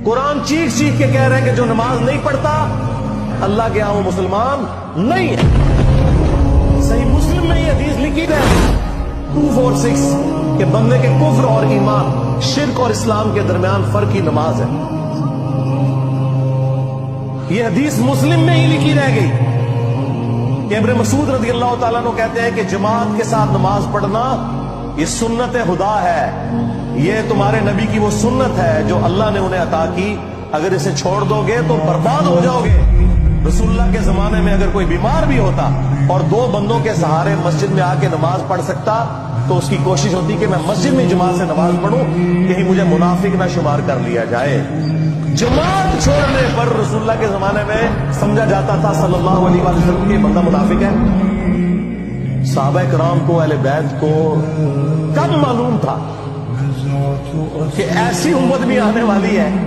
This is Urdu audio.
قرآن چیخ چیخ کے کہہ رہے ہیں کہ جو نماز نہیں پڑھتا اللہ کے ہاں وہ مسلمان نہیں ہے۔ صحیح مسلم میں یہ حدیث لکھی ہے 246 کہ بندے کے کفر اور ایمان، شرک اور اسلام کے درمیان فرق ہی نماز ہے۔ یہ حدیث مسلم میں ہی لکھی رہ گئی کہ ابن مسعود رضی اللہ تعالیٰ عنہ کہتے ہیں کہ جماعت کے ساتھ نماز پڑھنا یہ سنت خدا ہے، یہ تمہارے نبی کی وہ سنت ہے جو اللہ نے انہیں عطا کی، اگر اسے چھوڑ دو گے تو برباد ہو جاؤ گے۔ رسول اللہ کے زمانے میں اگر کوئی بیمار بھی ہوتا اور 2 بندوں کے سہارے مسجد میں آ کے نماز پڑھ سکتا تو اس کی کوشش ہوتی کہ میں مسجد میں جماعت سے نماز پڑھوں، کہیں مجھے منافق نہ شمار کر لیا جائے۔ جماعت چھوڑنے پر رسول اللہ کے زمانے میں سمجھا جاتا تھا صلی اللہ علیہ وسلم کہ بندہ منافق ہے۔ صحابہ کرام کو، اہل بیت کو کب معلوم تھا کہ ایسی امت بھی آنے والی ہے